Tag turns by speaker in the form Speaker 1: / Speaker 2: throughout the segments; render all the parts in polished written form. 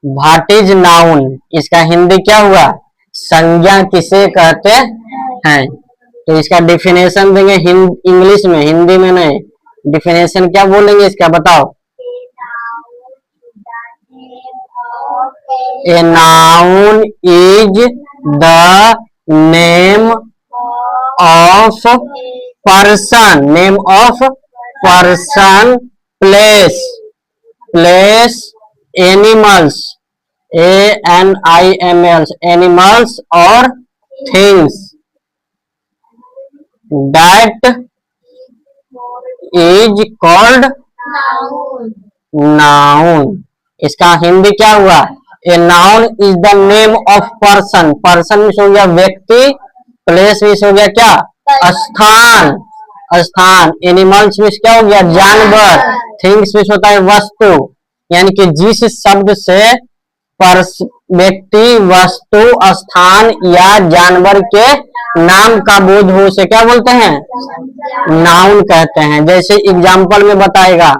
Speaker 1: What is noun, इसका हिंदी क्या हुआ, संज्ञा किसे कहते हैं। तो इसका डिफिनेशन देंगे इंग्लिश में, हिंदी में नहीं। डिफिनेशन क्या बोलेंगे इसका बताओ। A noun is the name of person, name of person, place, animals, ANIMALS, animals और things that is called noun. इसका हिंदी क्या हुआ, a noun is the name of person, person means हो गया व्यक्ति, प्लेस मीन्स हो गया क्या, स्थान, एनिमल्स मीन्स क्या हो गया, जानवर, थिंग्स मीन्स होता है वस्तु। यानी कि जिस शब्द से व्यक्ति, वस्तु, स्थान या जानवर के नाम का बोध हो उसे क्या बोलते हैं, नाउन कहते हैं। जैसे एग्जाम्पल में बताएगा,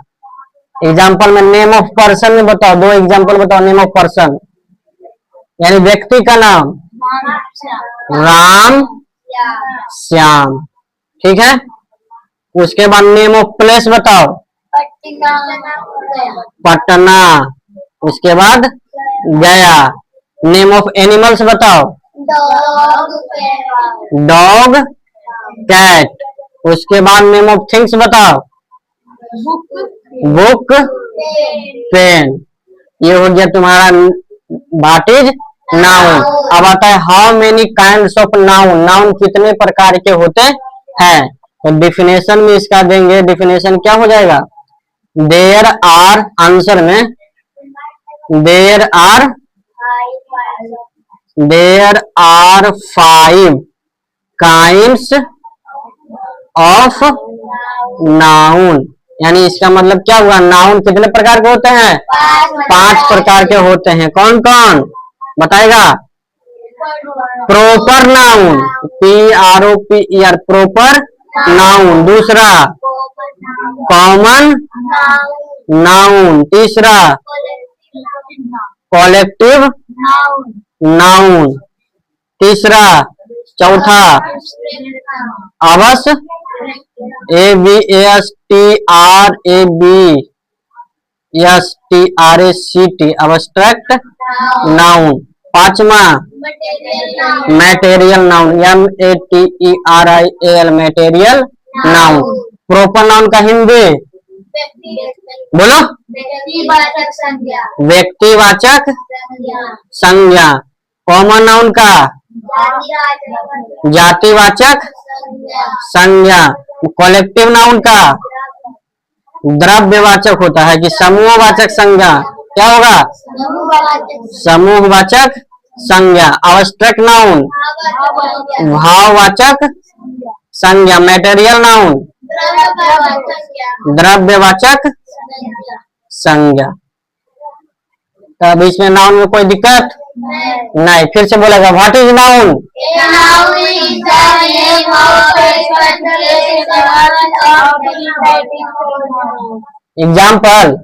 Speaker 1: एग्जाम्पल में नेम ऑफ पर्सन में बताओ, 2 एग्जाम्पल बताओ नेम ऑफ पर्सन, यानी व्यक्ति का नाम, राम, श्याम, ठीक है। उसके बाद नेम ऑफ प्लेस बताओ, पटना, उसके बाद गया। नेम ऑफ एनिमल्स बताओ, डॉग, कैट। उसके बाद नेम ऑफ थिंग्स बताओ, बुक, पेन। ये हो गया तुम्हारा व्हाट इज नाउन। अब आता है how many kinds of noun, noun कितने प्रकार के होते हैं। तो डिफिनेशन में इसका देंगे, डिफिनेशन क्या हो जाएगा, देयर आर, आंसर में there are 5 kinds of noun. यानी इसका मतलब क्या हुआ, नाउन कितने प्रकार के होते हैं, 5 प्रकार के होते हैं। कौन कौन बताएगा, proper noun, PROPER, proper noun. दूसरा कॉमन नाउन। तीसरा कॉलेक्टिव नाउन। तीसरा, चौथा अवश्य, ABSTRABSTRACT, अब्स्ट्रैक्ट नाउन। पांचवा material noun, MATERIAL, material noun. Proper noun का हिंदी बोलो, व्यक्तिवाचक संज्ञा। कॉमन नाउन का जातिवाचक संज्ञा। कॉलेक्टिव नाउन का द्रव्यवाचक होता है कि समूहवाचक संज्ञा, क्या होगा, समूहवाचक संज्ञा। अब्स्ट्रैक्ट नाउन भाववाचक संज्ञा। मटेरियल नाउन द्रव्यवाचक संज्ञा। तब इसमें नाउन में कोई दिक्कत नहीं। फिर से बोलेगा, what is noun, example,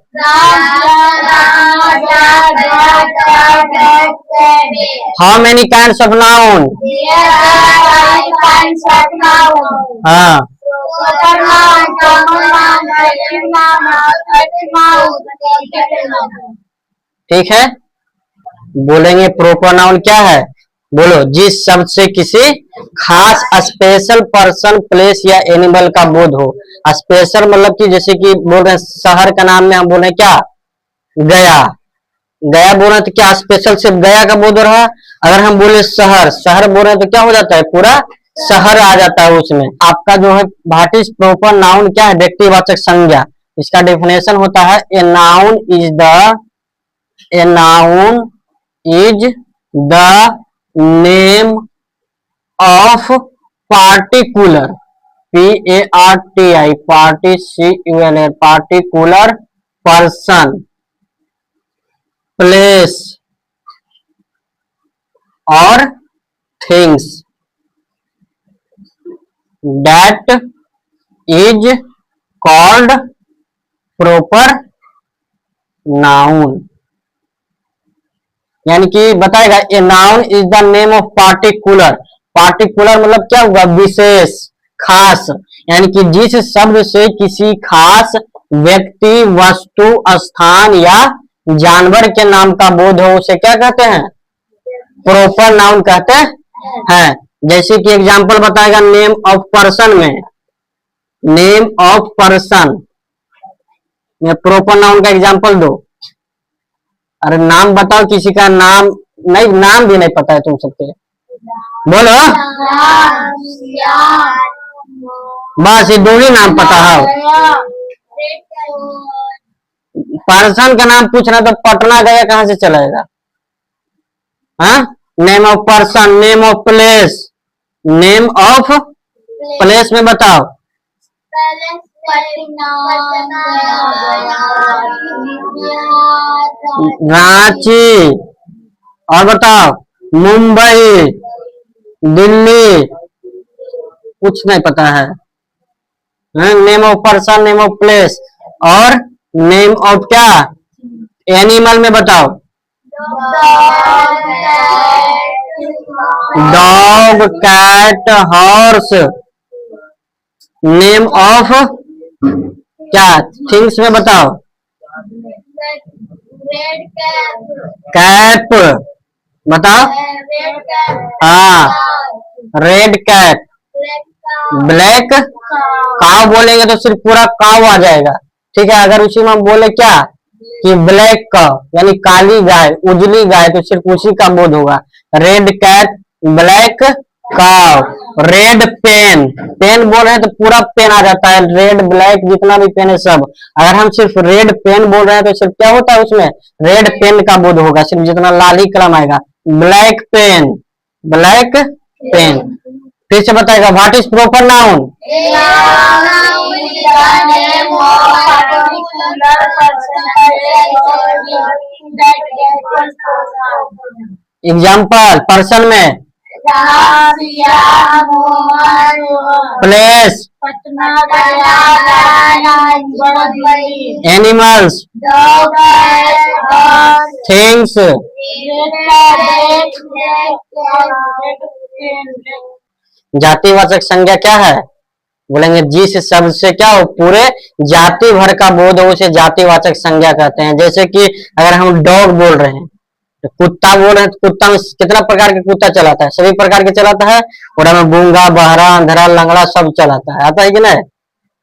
Speaker 1: how many kinds of noun, हाँ, ठीक है। बोलेंगे प्रॉपर नाउन क्या है, बोलो, जिस शब्द से किसी खास स्पेशल पर्सन, प्लेस या एनिमल का बोध हो। स्पेशल मतलब कि जैसे कि बोल रहे हैं शहर का नाम में हम बोल रहे हैं क्या, गया, गया बोल रहे हैं तो क्या स्पेशल सिर्फ गया का बोध हो रहा है। अगर हम बोले शहर, शहर बोल रहे हैं तो क्या हो जाता है, पूरा शहर आ जाता है उसमें। आपका जो है व्हाट इज प्रॉपर नाउन क्या है, व्यक्तिवाचक संज्ञा। इसका डेफिनेशन होता है, a noun is the name of particular, particular person, place और things that is called proper noun. यानी कि बताएगा a noun is the name of particular. Particular मतलब क्या हुआ, विशेष, खास। यानी कि जिस शब्द से किसी खास व्यक्ति, वस्तु, स्थान या जानवर के नाम का बोध हो उसे क्या कहते हैं, प्रॉपर नाउन कहते हैं। जैसे कि एग्जांपल बताएगा नेम ऑफ पर्सन में, नेम ऑफ पर्सन में प्रॉपर नाउन का एग्जांपल दो। अरे नाम बताओ किसी का, नाम नहीं, नाम भी नहीं पता है तुम सबके, बोलो। बस ये दो ही नाम पता है। पर्सन का नाम पूछना तो पटना गया कहां से चलाएगा। हाँ, name of person, name of place, name of place में बताओ। रांची, और बताओ मुंबई, दिल्ली, कुछ नहीं पता है। Name of person, name of place, और नेम ऑफ क्या, एनिमल में बताओ। Dog, cat, horse. Name of क्या, थिंग्स में बताओ। कैप बताओ। हाँ, रेड कैट, ब्लैक काव बोलेंगे तो सिर्फ पूरा काव आ जाएगा, ठीक है। अगर उसी में हम बोले क्या कि ब्लैक काव यानी काली गाय, उजली गाय, तो सिर्फ उसी का बोध होगा। रेड कैट, ब्लैक काव, रेड पेन, पेन बोल रहे हैं तो पूरा पेन आ जाता है, रेड ब्लैक जितना भी पेन है सब। अगर हम सिर्फ रेड पेन बोल रहे हैं तो सिर्फ क्या होता है उसमें, रेड पेन का बोध होगा, सिर्फ जितना लाली कलम आएगा। Black pen, black pen. फिर से बताएगा, what is proper noun. Example person में प्लेस, एनिमल्स, थिंग्स। जातिवाचक संज्ञा क्या है, बोलेंगे जिस शब्द से क्या हो पूरे जाति भर का बोध हो उसे जातिवाचक संज्ञा कहते हैं। जैसे कि अगर हम डॉग बोल रहे हैं, तो कुत्ता बोल रहे हैं, तो कुत्ता में कितना प्रकार के कुत्ता चलाता है, सभी प्रकार के चलाता है। और हमें गूंगा, बहरा, अंधरा, लंगड़ा सब चलाता है, आता है कि नहीं।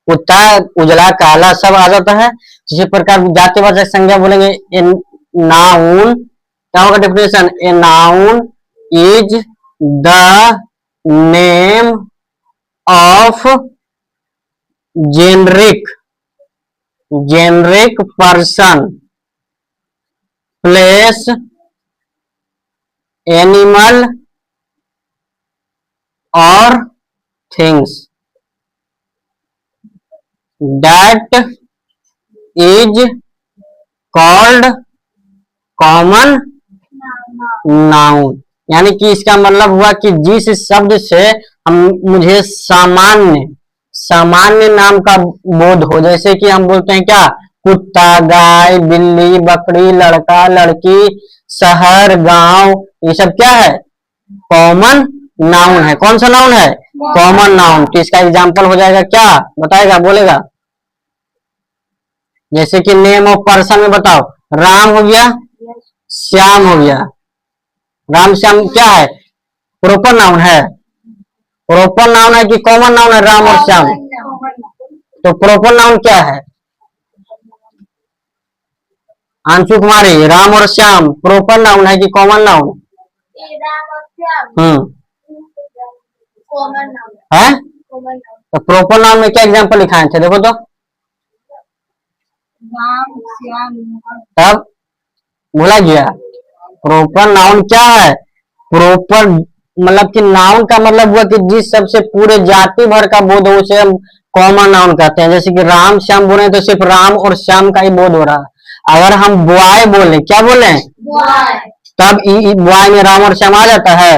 Speaker 1: कुत्ता उजला, काला सब आ जाता है। इसी प्रकार जातिवाचक संज्ञा बोलेंगे ए नाउन, क्या होगा definition, a noun is the name of generic, generic person, place, animal और things that is called common noun. यानी कि इसका मतलब हुआ कि जिस शब्द से हम मुझे सामान्य, सामान्य नाम का बोध हो। जैसे कि हम बोलते हैं क्या, कुत्ता, गाय, बिल्ली, बकरी, लड़का, लड़की, शहर, गांव, ये सब क्या है, कॉमन नाउन है। कौन सा नाउन है, कॉमन नाउन। तो इसका एग्जांपल हो जाएगा क्या, बताएगा, बोलेगा। जैसे कि नेम ऑफ पर्सन में बताओ, राम हो गया, श्याम हो गया। राम श्याम क्या है, प्रॉपर नाउन है। प्रॉपर नाउन है कि कॉमन नाउन है, राम और श्याम। तो प्रॉपर नाउन क्या है, अंशु कुमारी, राम और श्याम प्रॉपर नाउन है कि कॉमन नाउन। है तो प्रॉपर नाउन में क्या एग्जांपल लिखाए थे, देखो तो। तब बोला गया प्रॉपर नाउन क्या है, प्रॉपर मतलब कि नाउन का मतलब हुआ कि जिस सबसे पूरे जाति भर का बोध हो उसे हम कॉमन नाउन कहते हैं। जैसे कि राम श्याम बोले तो सिर्फ राम और श्याम का ही बोध हो रहा है। अगर हम बॉय बोले, क्या बोले, तब बॉय में राम और श्याम आ जाता है।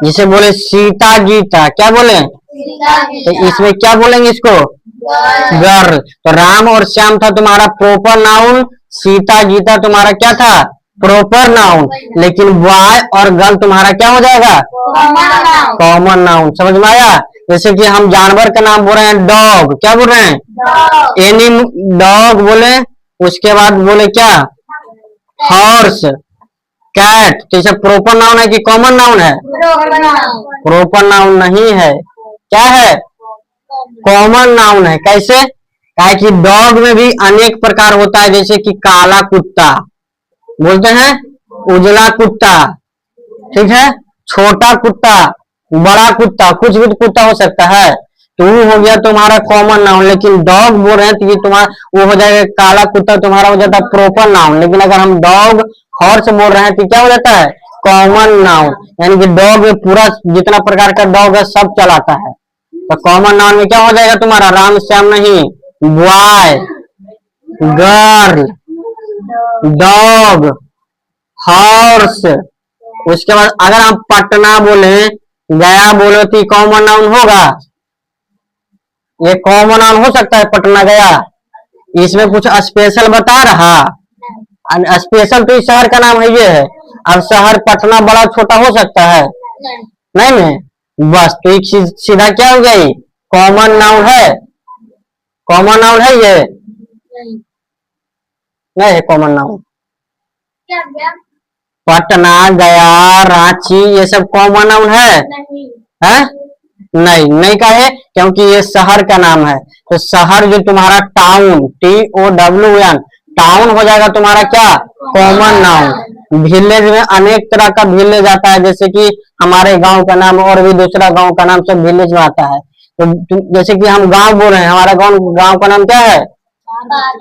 Speaker 1: जिसे बोले सीता गीता, क्या बोले, तो इसमें क्या बोलेंगे इसको, गर्ल। तो राम और श्याम था तुम्हारा प्रॉपर नाउन, सीता गीता तुम्हारा क्या था, प्रॉपर नाउन, लेकिन बॉय और गर्ल तुम्हारा क्या हो जाएगा? Common noun. समझ में आया? जैसे कि हम जानवर का नाम बोल रहे हैं डॉग, क्या बोल रहे हैं? एनी डॉग बोले, उसके बाद बोले क्या? Horse, cat. तो ये प्रॉपर नाउन है कि कॉमन नाउन है? प्रॉपर नाउन नहीं है, क्या है? कॉमन नाउन है। कैसे? क्या कि डॉग में भी अनेक प्रकार होता है, जैसे कि काला कुत्ता बोलते हैं, उजला कुत्ता, ठीक है, छोटा कुत्ता, बड़ा कुत्ता, कुछ भी कुत्ता हो सकता है। तो वो हो गया तुम्हारा कॉमन नाउन। लेकिन डॉग बोल रहे हैं तो ये तुम्हारा वो हो जाएगा, काला कुत्ता तुम्हारा हो जाता है प्रॉपर नाउन। लेकिन अगर हम डॉग हॉर्स बोल रहे हैं तो क्या हो जाता है? Common noun. यानी कि डॉग में पूरा जितना प्रकार का डॉग है सब चलाता है। तो कॉमन नाउन में क्या हो जाएगा तुम्हारा? राम श्याम नहीं, बॉय, गर्ल, डॉग, हॉर्स। उसके बाद अगर हम पटना बोले, गया बोले तो कॉमन नाउन होगा? ये कॉमन नाउन हो सकता है पटना गया? इसमें कुछ स्पेशल बता रहा? स्पेशल तो इस शहर का नाम है ये है। अब शहर पटना बड़ा छोटा हो सकता है? नहीं नहीं, बस तो एक सीधा क्या हो गई? कॉमन नाउन है। कॉमन नाउन है ये? नहीं है कॉमन नाउन। पटना, गया, रांची ये सब कॉमन नाउन है? है? नहीं, नहीं का है क्योंकि ये शहर का नाम है। तो शहर जो तुम्हारा टाउन, TOWN, टाउन हो जाएगा तुम्हारा क्या? Common noun. विलेज में अनेक तरह का विलेज आता है, जैसे कि हमारे गांव का नाम और भी दूसरा गांव का नाम सब विलेज में आता है। तो जैसे कि हम गांव बोल रहे हैं, हमारा गांव गांव का नाम क्या है?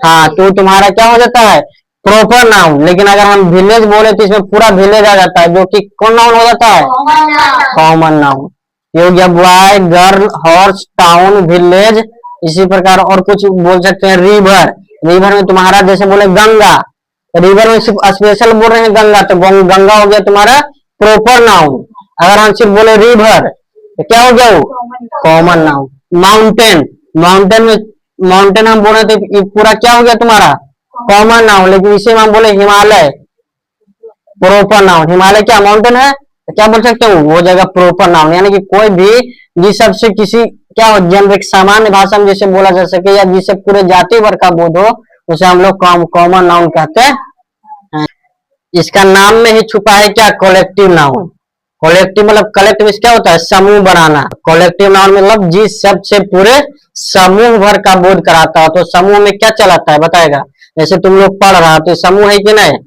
Speaker 1: हाँ, तो तुम्हारा क्या हो जाता है? Proper noun. लेकिन अगर हम विलेज बोले तो इसमें पूरा विलेज आ जाता है, जो कि कौन नाउन हो जाता है? Common noun. ये हो गया boy, girl, horse, town, village. इसी प्रकार और कुछ बोल सकते हैं। रिवर, रिवर में तुम्हारा जैसे बोले गंगा, रिवर में सिर्फ स्पेशल बोल रहे हैं गंगा, तो गंगा हो गया तुम्हारा प्रॉपर नाउन। अगर हम सिर्फ बोले रिवर तो क्या हो गया? वो कॉमन नाउन। माउंटेन, माउंटेन में माउंटेन हम बोले तो ये पूरा क्या हो गया तुम्हारा? Common noun. लेकिन इसे हम बोले हिमालय, प्रॉपर नाउन। हिमालय क्या माउंटेन है? तो क्या बोल सकते हो? वो जगह प्रॉपर नाउन। यानी कि कोई भी जिस सबसे किसी क्या हो, जेनरिक सामान्य भाषा में जैसे बोला जा सके, या जिससे पूरे जाति वर्ग का बोध हो, उसे हम लोग कॉमन नाउन कहते हैं। इसका नाम में ही छुपा है क्या? Collective noun. कलेक्टिव मतलब कलेक्ट में क्या होता है? समूह बनाना। कलेक्टिव नाउन मतलब जिस शब्द से पूरे समूह भर का बोध कराता हो। तो समूह में क्या चलाता है बताएगा? जैसे तुम लोग पढ़ रहा हो तो समूह है कि नहीं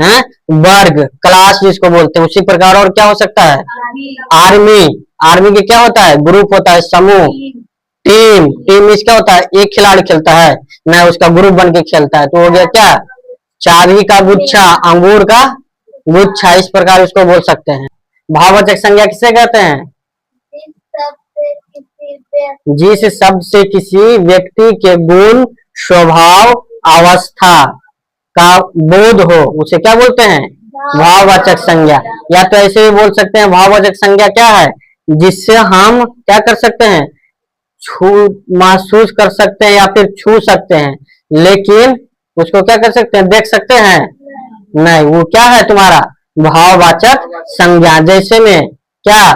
Speaker 1: है? वर्ग, क्लास जिसको बोलते हैं। उसी प्रकार और क्या हो सकता है? आर्मी, आर्मी के क्या होता है? ग्रुप होता है, समूह। टीम, टीम में क्या होता है? एक खिलाड़ी खेलता है, नहीं उसका ग्रुप बन के खेलता है, तो हो गया क्या? चाबी का गुच्छा, अंगूर का गुच्छा, इस प्रकार इसको बोल सकते हैं। भाववाचक संज्ञा किसे कहते हैं? जिस शब्द से किसी व्यक्ति के गुण, स्वभाव, अवस्था का बोध हो उसे क्या बोलते हैं? भाववाचक संज्ञा। या तो ऐसे भी बोल सकते हैं, भाववाचक संज्ञा क्या है? जिससे हम क्या कर सकते हैं? छू महसूस कर सकते हैं या फिर छू सकते हैं, लेकिन उसको क्या कर सकते हैं? देख सकते हैं नहीं। वो क्या है तुम्हारा? भाववाचक संज्ञा। जैसे में क्या?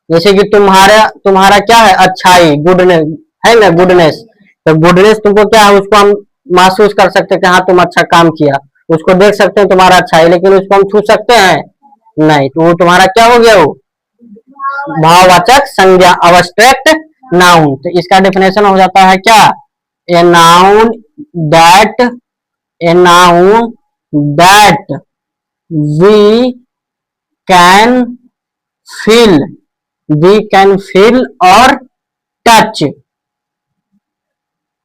Speaker 1: जैसे कि तुम्हारा तुम्हारा क्या है? अच्छाई, गुडनेस है ना, गुडनेस। तो गुडनेस तुमको क्या है? उसको हम महसूस कर सकते हैं कि हाँ तुम अच्छा काम किया। उसको देख सकते हैं तुम्हारा अच्छाई, लेकिन उसको हम छू सकते हैं नहीं। तो वो तुम्हारा क्या हो गया? वो भाववाचक संज्ञा, अब्स्ट्रैक्ट नाउन। तो इसका डेफिनेशन हो जाता है क्या? A noun that, a noun that we can feel, we can feel और touch,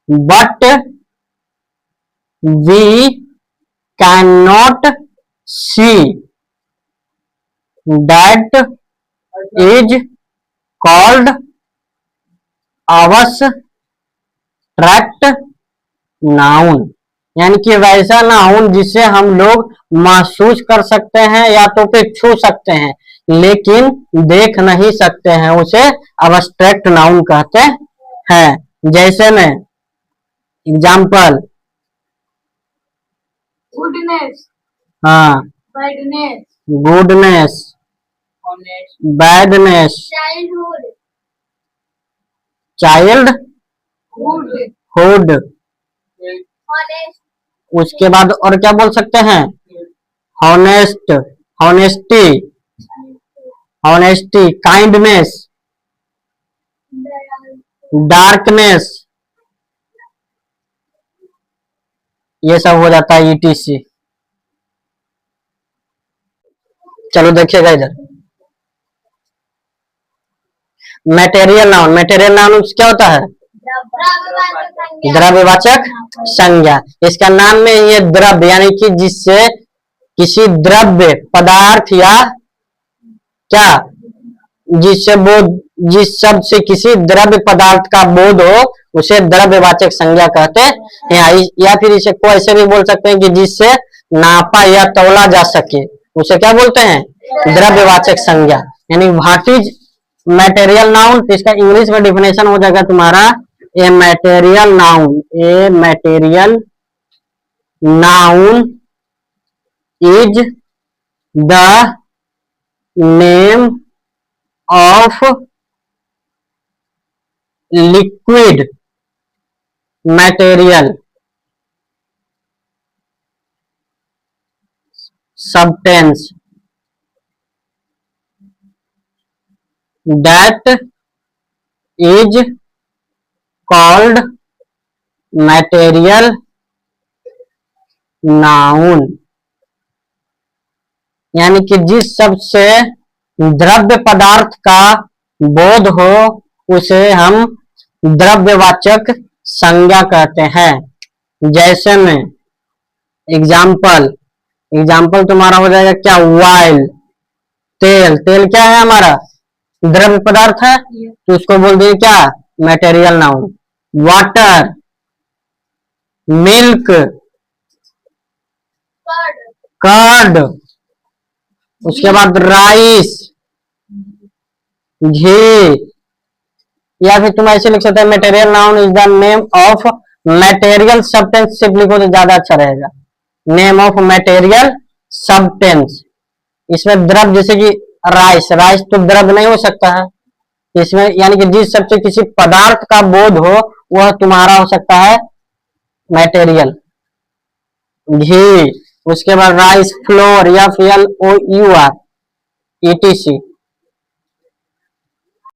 Speaker 1: but we can not see, that is called abstract noun. यानी कि वैसा नाउन जिसे हम लोग महसूस कर सकते हैं या तो फिर छू सकते हैं, लेकिन देख नहीं सकते हैं, उसे अब्स्ट्रैक्ट नाउन कहते हैं। जैसे में एग्जाम्पल,
Speaker 2: गुडनेस,
Speaker 1: हाँ,
Speaker 2: badness,
Speaker 1: goodness, badness,
Speaker 2: childhood,
Speaker 1: child
Speaker 2: hood,
Speaker 1: hood.
Speaker 2: Honest,
Speaker 1: उसके बाद और क्या बोल सकते हैं? Honest, honesty, honesty, kindness, darkness, ये सब हो जाता है ईटीसी। चलो देखिएगा इधर, मटेरियल नाउन। मटेरियल नाउन क्या होता है? द्रव्यवाचक संज्ञा। इसका नाम में ये द्रव्य यानी कि जिससे किसी द्रव्य पदार्थ या क्या, जिससे बोध, जिस शब्द से किसी द्रव्य पदार्थ का बोध हो उसे द्रव्यवाचक संज्ञा कहते हैं। या फिर इसे को ऐसे भी बोल सकते हैं कि जिससे नापा या तौला जा सके, उसे क्या बोलते हैं? द्रव्यवाचक संज्ञा। यानी व्हाट इज मटेरियल नाउन, इसका इंग्लिश में डिफिनेशन हो जाएगा तुम्हारा a material noun. A material noun is the name of liquid material substance that is called material noun। यानी कि जिस शब्द से द्रव्य पदार्थ का बोध हो उसे हम द्रव्यवाचक संज्ञा कहते हैं। जैसे में एग्जाम्पल, एग्जाम्पल तुम्हारा हो जाएगा क्या? वाइल, तेल। तेल क्या है? हमारा द्रव्य पदार्थ है, तो उसको बोल दिए क्या? Material noun. Water, milk, curd, उसके बाद राइस, घी। या फिर तुम ऐसे लिख सकते हैं material noun is the name of material substance. सिर्फ लिखो तो ज्यादा अच्छा रहेगा। Name of material substance. इसमें द्रव जैसे कि राइस, राइस तो द्रव नहीं हो सकता है इसमें, यानी कि जिस शब्द से किसी पदार्थ का बोध हो वह तुम्हारा हो सकता है मटेरियल। घी, उसके बाद राइस फ्लोर, FLOUR, ETC।